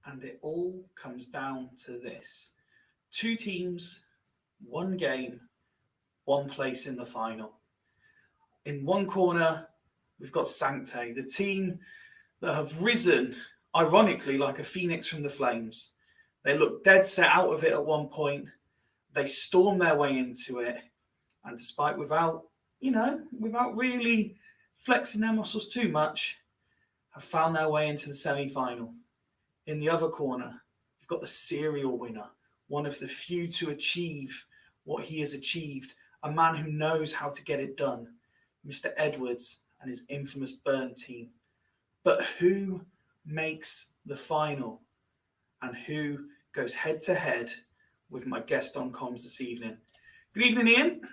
And it all comes down to this. 2 teams, 1 game, 1 place in the final. In one corner, we've got Sanctae, the team that have risen, ironically, like a phoenix from the flames. They looked dead set out of it at one point. They stormed their way into it. And despite without really flexing their muscles too much, have found their way into the semi-final. In the other corner, you've got the serial winner, one of the few to achieve what he has achieved, a man who knows how to get it done, Mr. Edwards and his infamous Burn team. But who makes the final and who goes head to head with my guest on comms this evening? Good evening, Ian.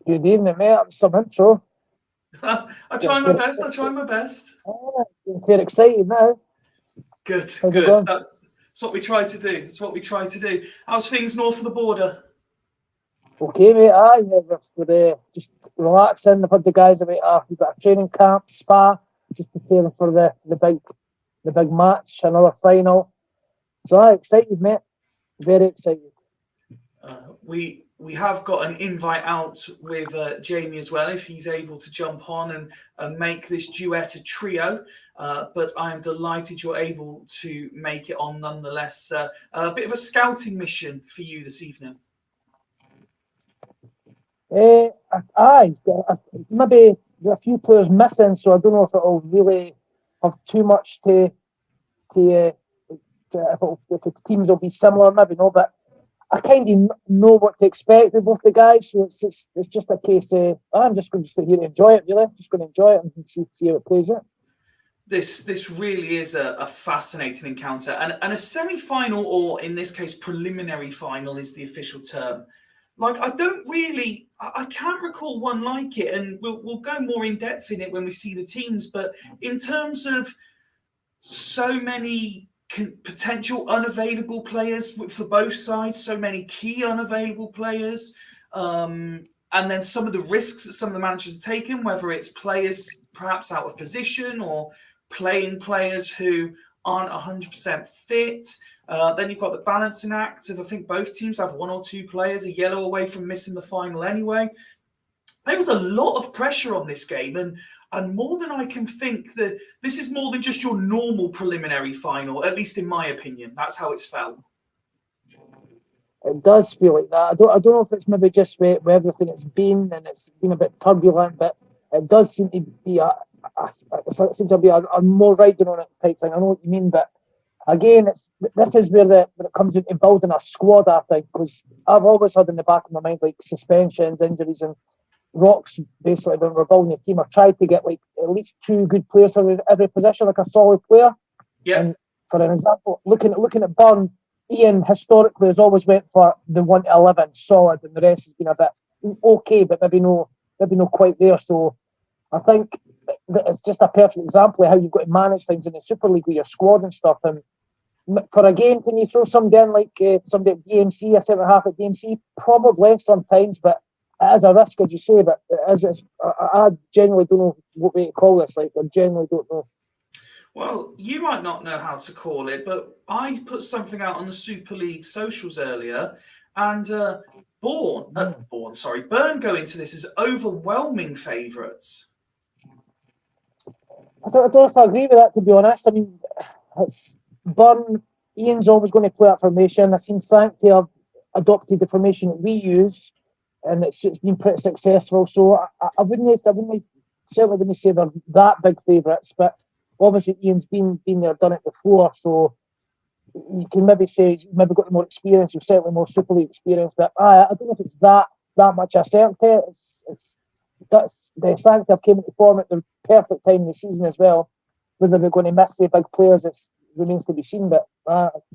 Good evening, mate. I'm some intro. I try my best. Oh, I'm very excited now. Good. That's what we try to do. How's things north of the border? Okay, mate. We're just relaxing. I've had the guys about we've got a training camp, spa, just preparing for the big match, another final. So I'm excited, mate. Very excited. We have got an invite out with Jamie as well, if he's able to jump on and make this duet a trio. But I am delighted you're able to make it on nonetheless. A bit of a scouting mission for you this evening. Maybe a few players missing, so I don't know if it'll really have too much if the teams will be similar, maybe no, but I kind of know what to expect with both the guys, so it's just a case of I'm just going to sit here and enjoy it, really. Just going to enjoy it and see how it plays out. This really is a fascinating encounter, and a semi-final, or in this case, preliminary final, is the official term. Like, I can't recall one like it, and we'll go more in depth in it when we see the teams. But in terms of so many potential unavailable players for both sides, so many key unavailable players, and then some of the risks that some of the managers have taken, whether it's players perhaps out of position or playing players who aren't 100% fit. Then you've got the balancing act of, I think both teams have 1 or 2 players a yellow away from missing the final anyway. There was a lot of pressure on this game, and more than I can think, that this is more than just your normal preliminary final, at least in my opinion. That's how it's felt. It does feel like that. I don't know if it's maybe just with everything it's been and it's been a bit turbulent, but it does seem to be it seems to be a more riding on it type thing. I know what you mean, but again, this is where it comes into building a squad. I think because I've always had in the back of my mind like suspensions, injuries, and Rocks basically when we're building a team. I've tried to get like at least 2 good players for every position, like a solid player. Yeah. And for an example, looking at Burn, Ian historically has always went for the 1 to 11 solid, and the rest has been a bit okay, but maybe no quite there. So I think that it's just a perfect example of how you've got to manage things in the Super League with your squad and stuff. And for a game, can you throw somebody in like somebody at DMC, a centre half at DMC? Probably sometimes, but it is a risk, as you say. But I genuinely don't know what way to call this. Like, I genuinely don't know. Well, you might not know how to call it, but I put something out on the Super League socials earlier, and Burn go into this as overwhelming favourites. I don't know if I agree with that, to be honest. I mean, it's Burn. Ian's always going to play that formation. I've seen Sanctae have adopted the formation that we use, and it's been pretty successful. So I wouldn't certainly wouldn't say they're that big favourites, but obviously Ian's been there, done it before. So you can maybe say he's maybe got more experience. He's certainly more Super League experience, but I don't know if it's that much a certainty. That's the Sanctae have came into form at the perfect time in the season as well. Whether they're going to miss the big players, it remains to be seen. But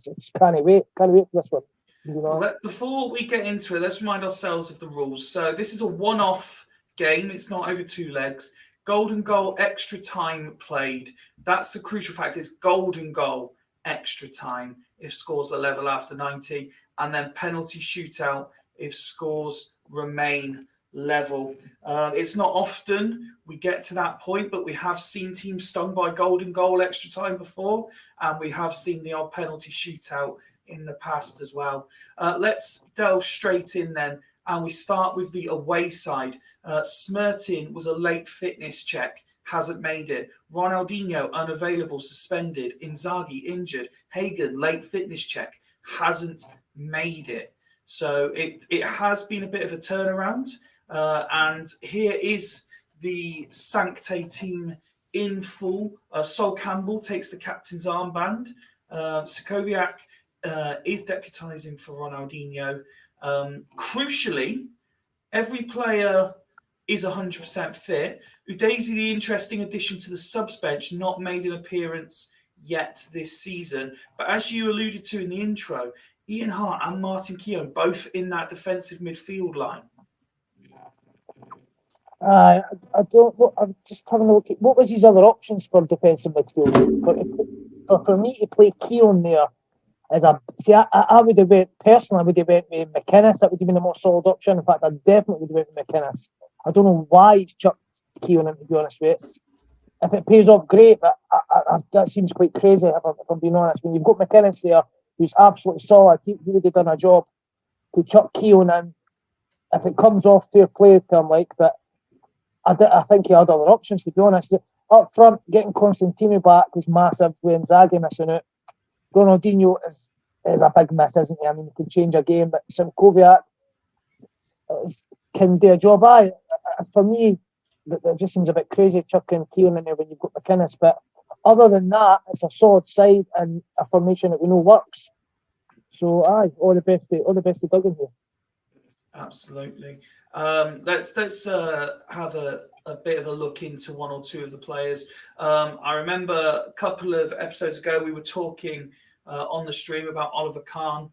just can't wait for this one. You know? Well, before we get into it, let's remind ourselves of the rules. So this is a one-off game. It's not over 2 legs. Golden goal, extra time played. That's the crucial fact. It's golden goal, extra time if scores are level after 90. And then penalty shootout if scores remain level. It's not often we get to that point, but we have seen teams stung by golden goal extra time before, and we have seen the odd penalty shootout in the past as well. Let's delve straight in then, and we start with the away side. Smertin was a late fitness check, hasn't made it. Ronaldinho unavailable, suspended. Inzaghi injured. Hagen late fitness check, hasn't made it. So it has been a bit of a turnaround. And here is the Sanctae team in full. Sol Campbell takes the captain's armband. Sokoviak is deputising for Ronaldinho. Crucially, every player is 100% fit. Udeze, the interesting addition to the subs bench, not made an appearance yet this season. But as you alluded to in the intro, Ian Hart and Martin Keown both in that defensive midfield line. I don't. I'm just having a look at what was his other options for defensive midfield. For me to play Keown there as I would have went personally. I would have went with McInnes. That would have been a more solid option. In fact, I definitely would have went with McInnes. I don't know why he's chucked Keown in, to be honest with you. If it pays off, great, but that seems quite crazy. If I'm being honest, when you've got McInnes there, who's absolutely solid, he would have done a job to chuck Keown in. If it comes off, fair play to him, but I think he had other options, to be honest. Up front, getting Constantino back was massive with Inzaghi missing out. Ronaldinho is a big miss, isn't he? I mean, he can change a game, but Sanctae can do a job. For me, that just seems a bit crazy chucking Keown in there when you've got McInnes. But other than that, it's a solid side and a formation that we know works. So, all the best to Duggan here. Absolutely. Let's have a bit of a look into one or two of the players. I remember a couple of episodes ago we were talking on the stream about Oliver Kahn.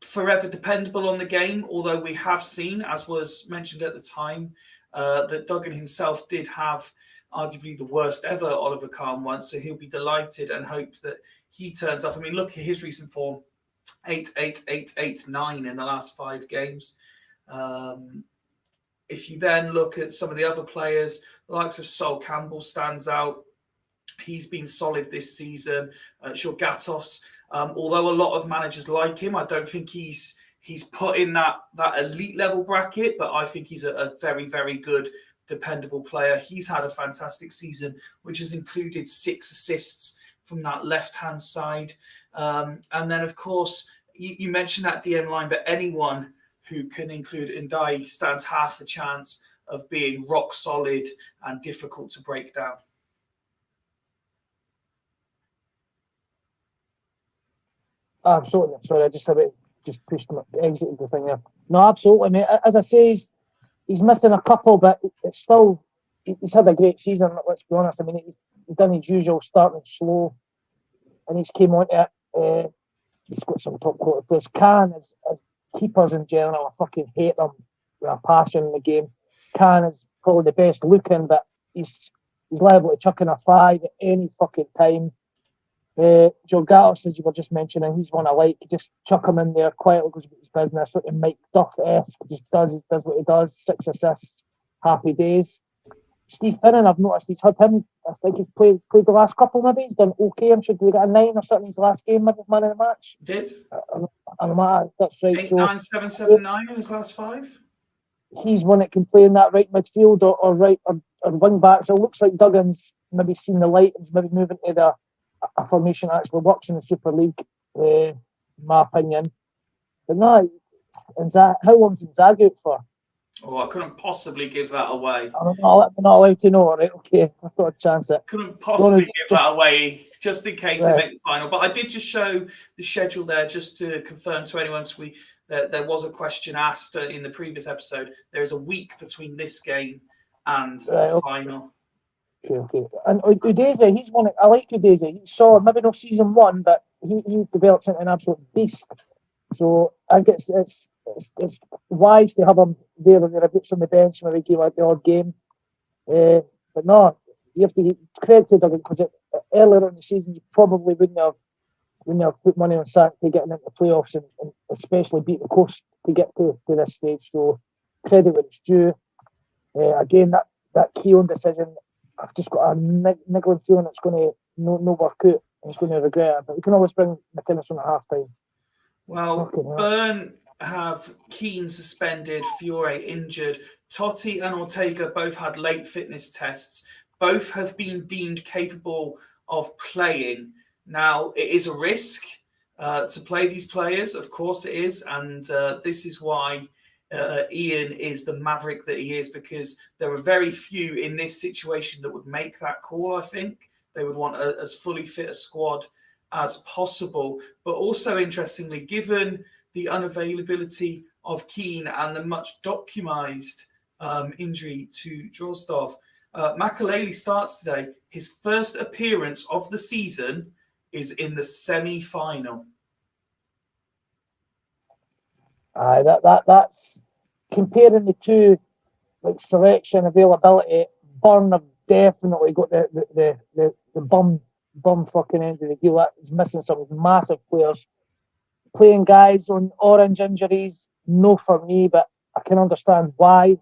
Forever dependable on the game, although we have seen, as was mentioned at the time, that Duggan himself did have arguably the worst ever Oliver Kahn once, so he'll be delighted and hope that he turns up. I mean, look at his recent form. 8, 8, 8, 8, 9 in the last 5 games. If you then look at some of the other players, the likes of Sol Campbell stands out. He's been solid this season. Gatos, although a lot of managers like him, I don't think he's put in that elite level bracket, but I think he's a very, very good, dependable player. He's had a fantastic season, which has included 6 assists from that left-hand side. And then, of course, you mentioned that DM line, but anyone who can include Ndai stands half a chance of being rock solid and difficult to break down. Absolutely. Sorry, I just pushed my exited the thing there. No, absolutely, mate. As I say, he's missing a couple, but it's still he's had a great season. Let's be honest. I mean, he's done his usual starting slow, and he's came on it. He's got some top quality players. Can as keepers in general, I fucking hate them with a passion in the game. Can is probably the best looking, but he's liable to chuck in a 5 at any fucking time. Joe Gattos, as you were just mentioning, he's one I like. Just chuck him in there quietly, goes about his business. Sort of Mike Duff-esque, just does what he does. 6 assists, happy days. Steve Finnan, I've noticed he's had him. I think he's played the last couple. Maybe he's done okay. I'm sure he got a 9 or something in his last game. Maybe man of the match. Did. That's right. 8, 9, 7, 7, 9 in his last 5. He's one that can play in that right midfield or right or wing back. So it looks like Duggan's maybe seen the light and is maybe moving to a formation that actually works in the Super League, in my opinion. But no, how long's Zaga out for? Oh, I couldn't possibly give that away. I'm not allowed to know, right? Okay, I thought I'd chance it. Couldn't possibly give that away, just in case they make the final. But I did just show the schedule there, just to confirm to anyone. There was a question asked in the previous episode. There is a week between this game and the final. Okay. And Udeze, he's one. I like Udeze. He saw maybe not season 1, but he develops into an absolute beast. So I guess it's wise to have him there when there are bits on the bench when they give out the odd game. But no, you have to give credit to Duggan because earlier in the season you probably wouldn't have put money on Sanctae getting into the playoffs and especially beat the coast to get to this stage. So credit where it's due. Again, that Keown decision, I've just got a niggling feeling it's going to no work out and he's going to regret it. But we can always bring McInnes on at half time. Well, Burn have Keane suspended, Fiore injured. Totti and Ortega both had late fitness tests. Both have been deemed capable of playing. Now, it is a risk to play these players. Of course it is. And this is why Ian is the maverick that he is, because there are very few in this situation that would make that call, I think. They would want as fully fit a squad as possible. But also, interestingly, given the unavailability of Keane and the much documented injury to Drozdov, Makaleli starts today. His first appearance of the season is in the semi-final. That's comparing the two, like selection availability. Burn have definitely got the bum fucking end of the deal. He's missing some massive players. Playing guys on orange injuries, no for me, but I can understand why.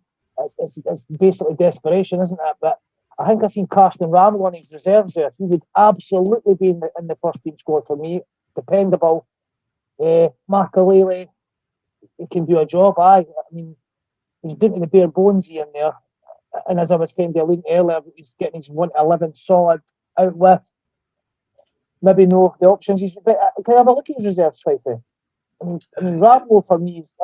It's basically desperation, isn't it? But I think I've seen Karsten Ramel on his reserves there. He would absolutely be in the first team squad for me. Dependable. Makaleli, he can do a job. I mean, he's doing to the bare bonesy in there. And as I was kind of alluding earlier, he's getting his 1-11 solid out with. Maybe no the options. But can I have a look at his reserves, Swifey? I mean, Ramlo for me is.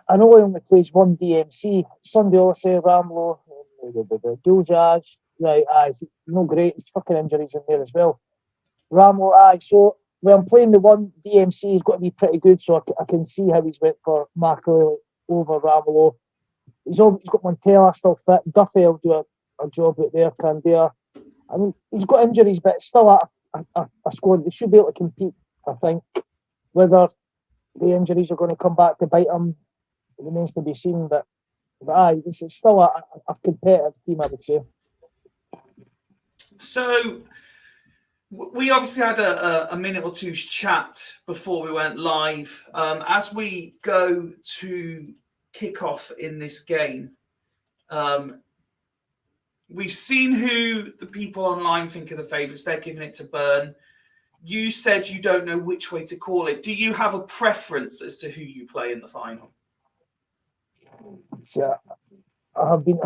I know he only plays one DMC. Sunday Odyssey, Ramlo, Duljaj. Right, aye, no great. There's fucking injuries in there as well. Ramlo, aye. So when I'm playing the one DMC, he's got to be pretty good. So I can see how he's went for Makaleli over Ramlo. He's got Montella still fit. Duffy will do a job out there. Candia. I mean, he's got injuries, but it's still a squad. They should be able to compete, I think. Whether the injuries are going to come back to bite him remains to be seen. But aye, this is still a competitive team, I would say. So we obviously had a minute or two's chat before we went live. As we go to kick off in this game, we've seen who the people online think are the favourites. They're giving it to Burn. You said you don't know which way to call it. Do you have a preference as to who you play in the final? Yeah, I have been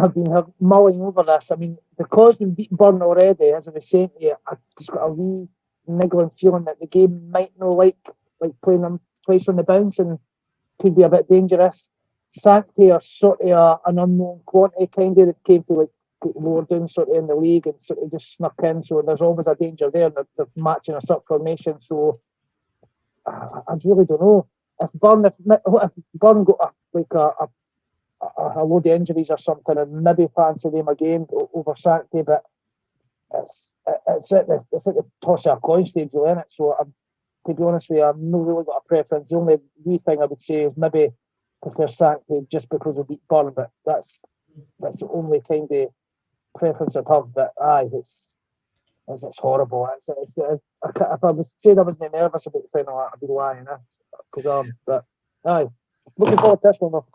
mulling over this. I mean, because we've beaten Burn already, as I was saying to you, I've just got a wee niggling feeling that the game might not like playing them twice on the bounce and could be a bit dangerous. Sanctae are sort of an unknown quantity kind of that came to like lower down sort of in the league and sort of just snuck in. So there's always a danger there. They're matching us up formation. So I really don't know if Burn got a load of injuries or something and maybe fancy them again over Sanctae, but it's at the toss of a coin stage, really, isn't it? So to be honest with you, I've not really got a preference. The only wee thing I would say is maybe prefer Sanctae just because we beat Burn, but that's the only kind of preference I'd have. But aye, it's horrible. If I was saying I wasn't nervous about the final, I'd be lying. But aye, looking forward to this one though.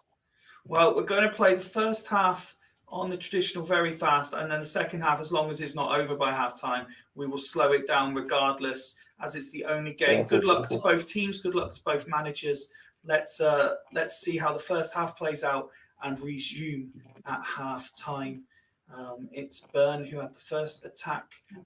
Well, we're going to play the first half on the traditional very fast, and then the second half, as long as it's not over by half time, we will slow it down regardless, as it's the only game. Good luck to both teams. Good luck to both managers. Let's see how the first half plays out and resume at half time. It's Burn who had the first attack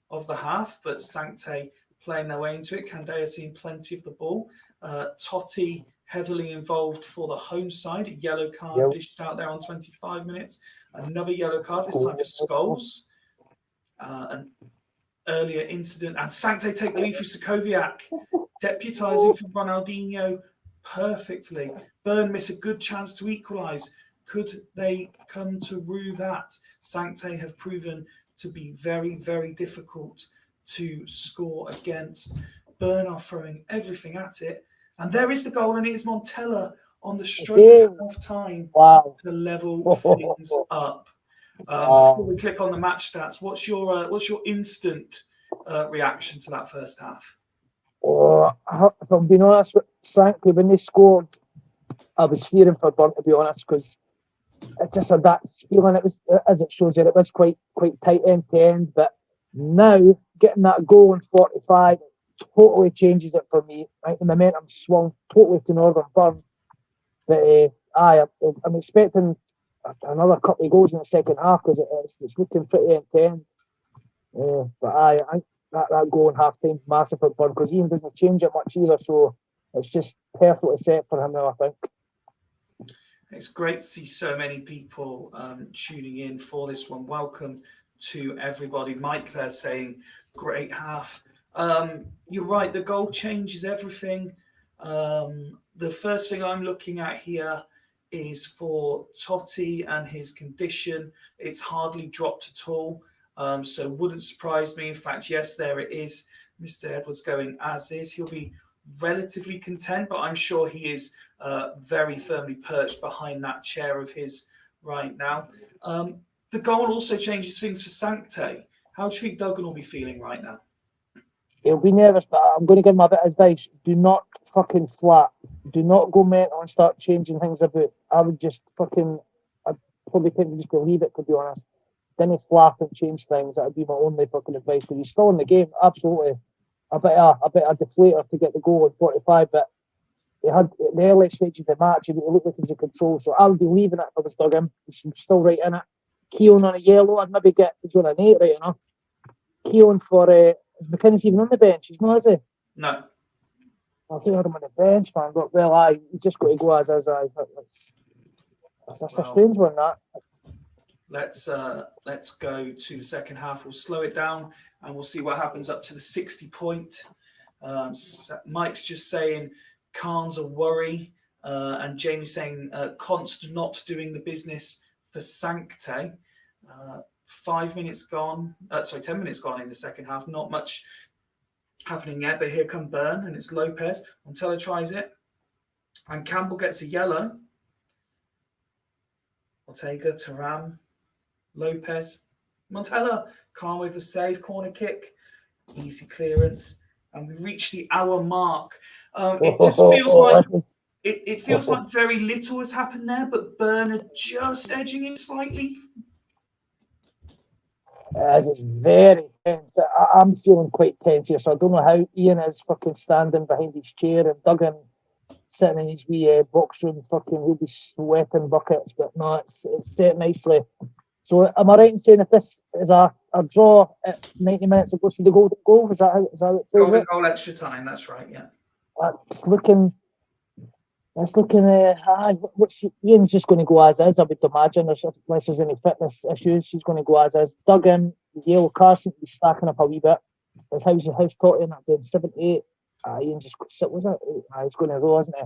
of the half, but Sanctae playing their way into it. Candea seeing plenty of the ball. Totti heavily involved for the home side. A yellow card dished out there on 25 minutes. Another yellow card, this time for Scholes. An earlier incident. And Sanctae take the lead through Sokoviak, deputising for Ronaldinho perfectly. Burn miss a good chance to equalise. Could they come to rue that? Sanctae have proven to be very, very difficult to score against. Burn are throwing everything at it. And there is the goal, and it is Montella on the stroke of half time to level things up. Before we click on the match stats, what's your instant reaction to that first half? If I'm being honest with Sanctae, when they scored, I was fearing for Burn, to be honest, because it just had that feeling. It was, as it shows you, it was quite tight end to end. But now getting that goal in 45 totally changes it for me. Right, the momentum swung totally to Northern Burn. But I'm expecting another couple of goals in the second half because it's looking pretty end to end. But I think that goal in half time is massive for Burn because Ian doesn't change it much either. So it's just perfectly set for him now, I think. It's great to see so many people tuning in for this one. Welcome to everybody. Mike there saying, great half. You're right, the goal changes everything. The first thing I'm looking at here is for Totti and his condition. It's hardly dropped at all. So wouldn't surprise me. In fact, yes, there it is. Mr. Edwards going as is. He'll be relatively content, but I'm sure he is very firmly perched behind that chair of his right now. The goal also changes things for Sanctae. How do you think Duggan will be feeling right now? He'll be nervous, but I'm going to give him a bit of advice. Do not fucking flap. Do not go mental and start changing things about. I would just I'd probably think just leave it, to be honest. Then he flap and change things. That would be my only fucking advice. Because he's still in the game, absolutely. A bit of deflator to get the goal in 45, but he had the early stage of the match. It looked like he was in control, so I would be leaving it if I was Duggan. He's still right in it. Keown on a yellow, I'd maybe get he's on an 8 right enough. Keown for is McKinney's even on the bench? He's not, is he? No. I think I had him on the bench, man. But he's just got to go as is. That's a strange one, that. Let's go to the second half. We'll slow it down and we'll see what happens up to the 60 point. Mike's just saying Khan's a worry, and Jamie saying Const not doing the business for Sanctae. 10 minutes gone in the second half. Not much happening yet, but here come Burn and it's Lopez. Montella tries it, and Campbell gets a yellow. Ortega, Thuram, Lopez, Montella, calm with the save, corner kick, easy clearance, and we reach the hour mark. It just feels like it feels like very little has happened there, but Burn are just edging it slightly. It's very tense. I'm feeling quite tense here, so I don't know how Ian is fucking standing behind his chair and Duggan sitting in his wee box room. Fucking, he'll be sweating buckets, but no, it's set nicely. So am I right in saying if this is a draw at 90 minutes, it goes to the golden goal? Is that how it plays? Goal extra time, that's right, yeah. It's looking It's looking, Ian's just going to go as is, I would imagine, unless there's any fitness issues. She's going to go as is. Duggan, Yale Carson to be stacking up a wee bit. His house Tottenham at doing 78. Ian just sit, was it? He's going to roll, isn't he?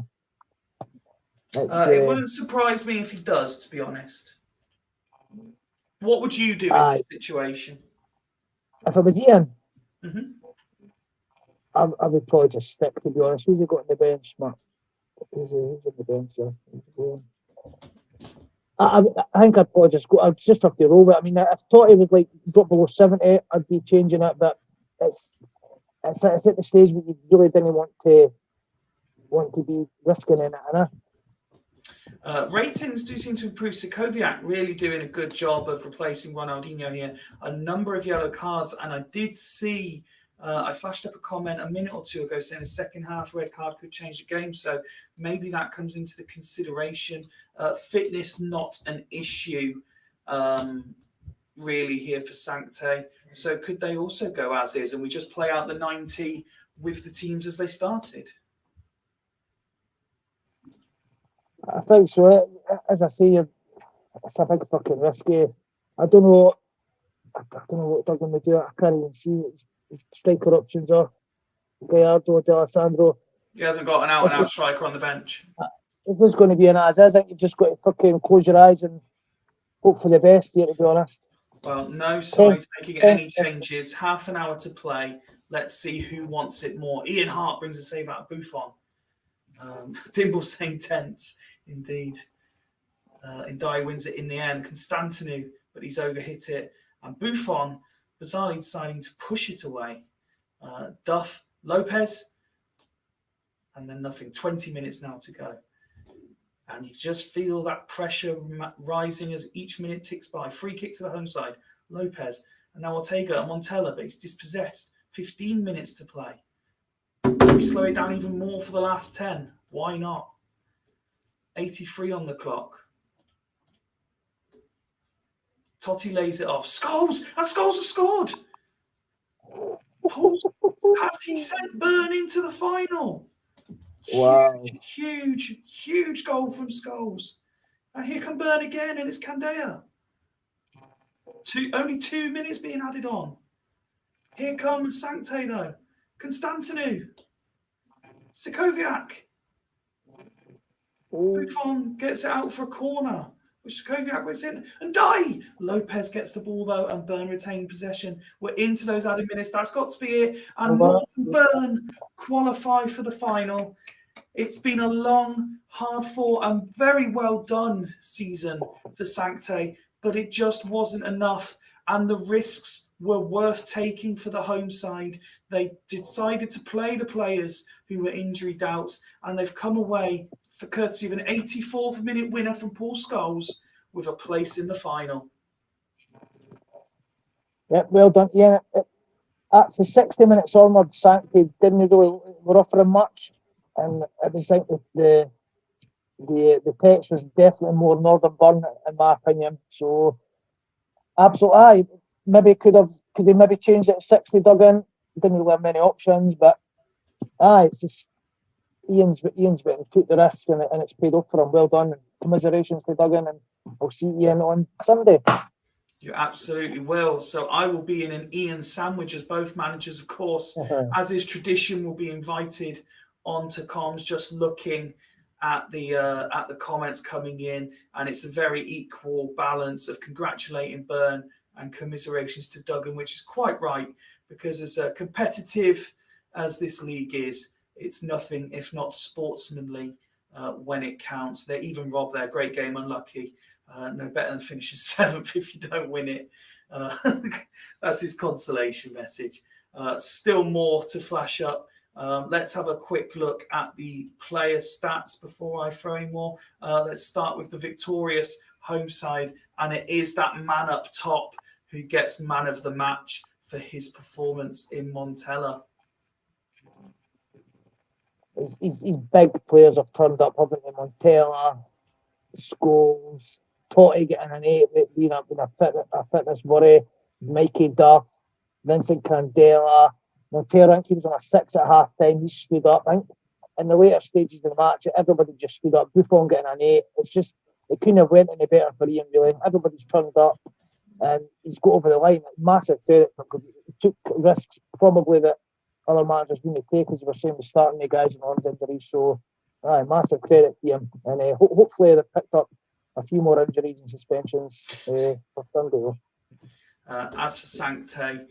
It wouldn't surprise me if he does, to be honest. What would you do in this situation? If it was Ian, Mm-hmm. I would probably just stick, to be honest. Who's he got on the bench, Matt? Who's on the bench there? I think I'd probably just go. I'd just have to roll with it. I mean, if Totti would like drop below 70, I'd be changing it. But it's at the stage where you really didn't want to be risking in it, Ratings do seem to improve. Sekoviak really doing a good job of replacing Ronaldinho here. A number of yellow cards, and I did see. I flashed up a comment a minute or two ago saying a second half red card could change the game. So maybe that comes into the consideration. Fitness not an issue really here for Sanctae. So could they also go as is and we just play out the 90 with the teams as they started? I think so. As I say, it's a big fucking risky. I don't know what they're going to do. I can't even see his striker options are. Gallardo, D'Alessandro. He hasn't got an out-and-out striker on the bench. This is going to be an as is. I think you've just got to fucking close your eyes and hope for the best here, to be honest. Well, no sides making any changes. Half an hour to play. Let's see who wants it more. Ian Hart brings a save out of Buffon. Dimble saying tense, indeed. Ndai wins it in the end. Constantinu, but he's overhit it. And Buffon, bizarrely deciding to push it away. Duff, Lopez, and then nothing. 20 minutes now to go. And you just feel that pressure rising as each minute ticks by. Free kick to the home side. Lopez. And now Ortega and Montella, but he's dispossessed. 15 minutes to play. We slow it down even more for the last 10. Why not? 83 on the clock. Totti lays it off. Scholes! And Scholes has scored! Has he sent Byrne into the final? Wow. Huge goal from Scholes. And here come Byrne again, and it's Candea. Only 2 minutes being added on. Here comes Sanctae, though. Constantinu. Sekoviak. Buffon gets it out for a corner, which Sekoviak gets in. And Dai! Lopez gets the ball, though, and Byrne retained possession. We're into those added minutes. That's got to be it. And Northern Byrne qualify for the final. It's been a long, hard-fought and very well done season for Sanctae, but it just wasn't enough. And the risks were worth taking for the home side. They decided to play the players who were injury doubts, and they've come away for courtesy of an 84th minute winner from Paul Scholes with a place in the final. Yeah, well done. Yeah, for 60 minutes onward, Sanctae didn't really were offering much, and it was like the text was definitely more Northern Byrne in my opinion. So absolutely, maybe could they maybe changed it at 60 Duggan? Didn't really have many options, but it's just Ian's been took the risk and it's paid off for him. Well done. And commiserations to Duggan, and I'll see Ian on Sunday. You absolutely will. So I will be in an Ian sandwich as both managers, of course, as is tradition, will be invited onto comms, just looking at the comments coming in, and it's a very equal balance of congratulating Byrne and commiserations to Duggan, which is quite right, because as competitive as this league is, it's nothing if not sportsmanly when it counts. They even robbed their great game unlucky. No better than finishing 7th if you don't win it. That's his consolation message. Still more to flash up. Let's have a quick look at the player stats before I throw any more. Let's start with the victorious home side, and it is that man up top who gets man of the match for his performance in Montella. His big players have turned up, haven't they? Montella, Scholes, Totti getting an 8, being a fitness worry, Mikey Duff, Vincent Candela. Montella, I think he was on a 6 at half time. He stood up. I think in the later stages of the match, everybody just stood up. Buffon getting an 8. It's just, it couldn't have went any better for Ian, really. Everybody's turned up and he's got over the line. Massive credit for him. He took risks probably that other managers didn't take, as we were saying, with starting the guys on arms injuries. So, massive credit to him. And hopefully they've picked up a few more injuries and suspensions for Sunday. As for Sanctae,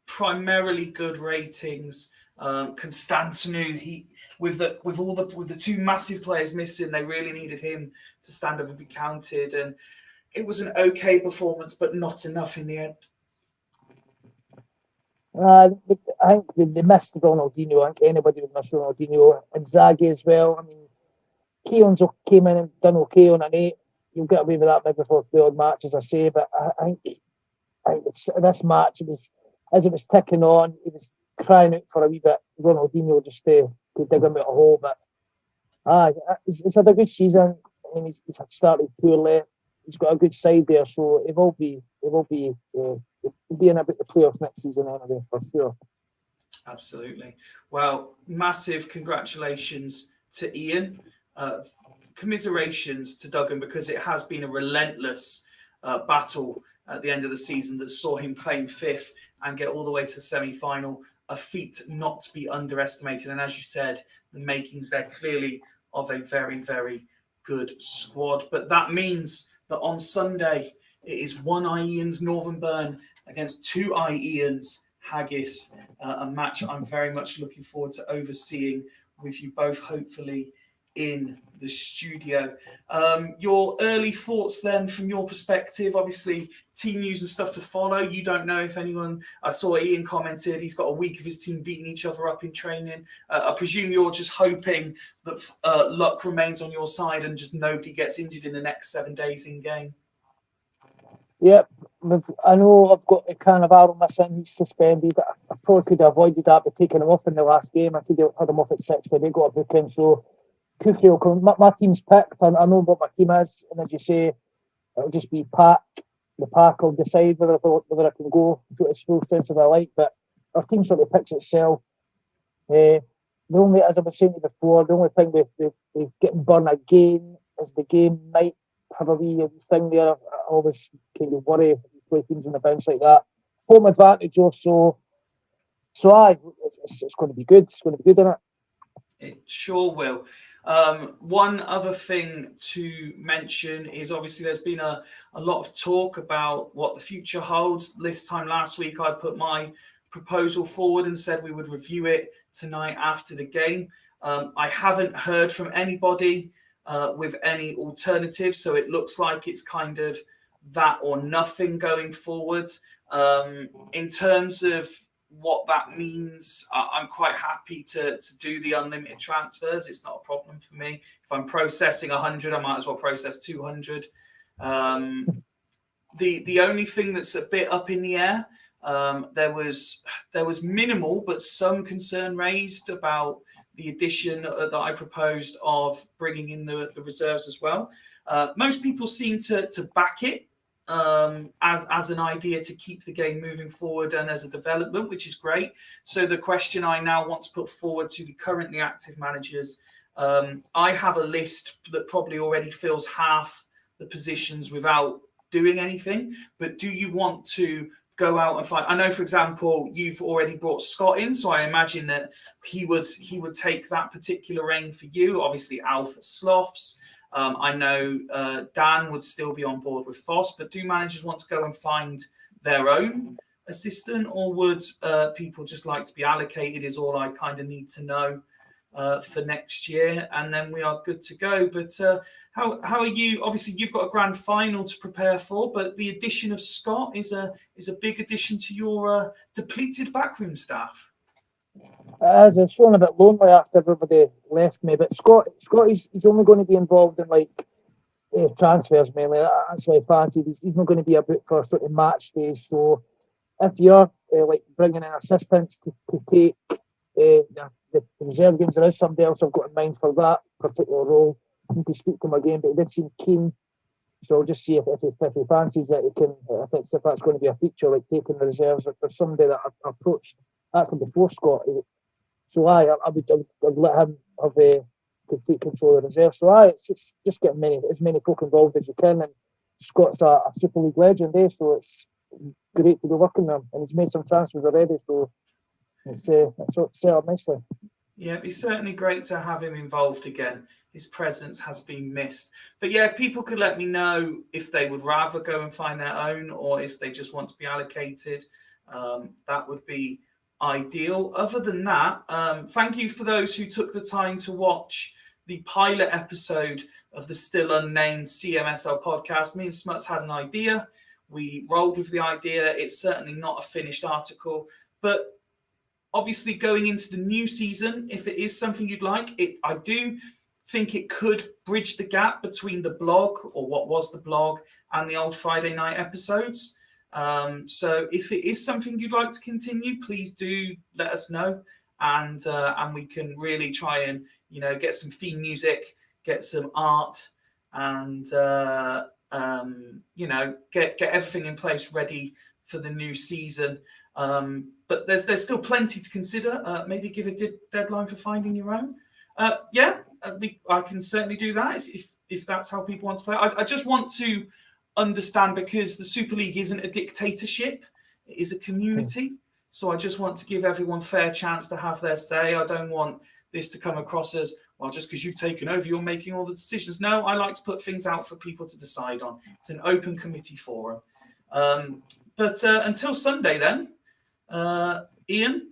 primarily good ratings. Constantinu, with the two massive players missing, they really needed him to stand up and be counted, and it was an okay performance, but not enough in the end. I think they missed Ronaldinho. I think anybody would miss Ronaldinho. And Zaghi as well. I mean, Keown's came in and done okay on an 8. You'll get away with that maybe for the odd match, as I say, but I think this match, as it was ticking on, he was crying out for a wee bit Ronaldinho just to dig him out a hole. But he's had a good season. I mean, he's started poorly. He's got a good side there, so it will be in about the playoffs next season anyway, for sure. Absolutely. Well, massive congratulations to Ian. Commiserations to Duggan, because it has been a relentless battle at the end of the season that saw him claim 5th and get all the way to the semi-final. A feat not to be underestimated. And as you said, the makings there clearly of a very, very good squad. But that means that on Sunday, it is one eye Ian's Northern Burn against two eye Ian's Haggis. A match I'm very much looking forward to overseeing with you both, hopefully, in the studio. Your early thoughts then from your perspective, obviously team news and stuff to follow. You don't know if anyone, I saw Ian commented, he's got a week of his team beating each other up in training. I presume you're just hoping that luck remains on your side and just nobody gets injured in the next 7 days in game. Yep, I know I've got a Cannavaro missing, he's suspended. I probably could have avoided that by taking him off in the last game. I could have had him off at 60, they got a booking, so my team's picked. I know what my team is, and as you say, it'll just be pack. The pack will decide whether I can go to its full strength if I like. But our team sort of picks itself. The only, as I was saying before, the only thing with getting burned again is the game might have a wee thing there. I always kind of worry if you play teams on the bounce like that. Home advantage also. So it's going to be good. It's going to be good, isn't it? It sure will. One other thing to mention is obviously there's been a lot of talk about what the future holds. This time last week, I put my proposal forward and said we would review it tonight after the game. I haven't heard from anybody with any alternatives, so it looks like it's kind of that or nothing going forward. In terms of what that means, I'm quite happy to do the unlimited transfers. It's not a problem for me. If I'm processing 100, I might as well process 200. The only thing that's a bit up in the air, there was minimal but some concern raised about the addition that I proposed of bringing in the reserves as well. Most people seem to back it as an idea to keep the game moving forward and as a development, which is great. So the question I now want to put forward to the currently active managers, I have a list that probably already fills half the positions without doing anything. But do you want to go out and find? I know, for example, you've already brought Scott in, so I imagine that he would take that particular reign for you. Obviously, Alf at Sloths. I know Dan would still be on board with Foss, but do managers want to go and find their own assistant, or would people just like to be allocated is all I kind of need to know for next year, and then we are good to go. But how are you? Obviously, you've got a grand final to prepare for, but the addition of Scott is a big addition to your depleted backroom staff. As it's feeling a bit lonely after everybody left me, but Scott he's only going to be involved in like transfers mainly. That's what I fancied. He's not going to be about for sort of match days. So if you're like bringing in assistants to take the reserve games, there is somebody else I've got in mind for that particular role. I need to speak to him again, but he did seem keen. So I'll just see if he fancies it. He can. If that's going to be a feature, like taking the reserves. There's somebody that I approached actually before Scott. So I would let him have a complete control of the reserve. So it's just get as many folk involved as you can. And Scott's a Super League legend, so it's great to be working with him. And he's made some transfers already, so it's set up nicely. Yeah, it'd be certainly great to have him involved again. His presence has been missed. But yeah, if people could let me know if they would rather go and find their own or if they just want to be allocated, that would be ideal. Other than that, thank you for those who took the time to watch the pilot episode of the still unnamed CMSL podcast. Me and Smuts had an idea. We rolled with the idea. It's certainly not a finished article, but obviously going into the new season, if it is something you'd like, I do think it could bridge the gap between the blog, or what was the blog, and the old Friday night episodes. So if it is something you'd like to continue, please do let us know, and we can really try and get some theme music, get some art, and get everything in place ready for the new season. But there's still plenty to consider. Maybe give a deadline for finding your own. I can certainly do that if that's how people want to play. I just want to understand, because the Super League isn't a dictatorship; it is a community. So I just want to give everyone fair chance to have their say. I don't want this to come across as, well, just because you've taken over, you're making all the decisions. No, I like to put things out for people to decide on. It's an open committee forum. But until Sunday then, Ian,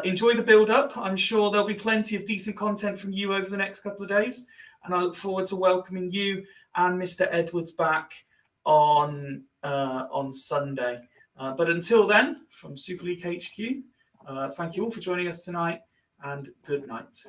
enjoy the build-up. I'm sure there'll be plenty of decent content from you over the next couple of days, and I look forward to welcoming you and Mr. Edwards back on Sunday. But until then, from Super League HQ, thank you all for joining us tonight, and good night.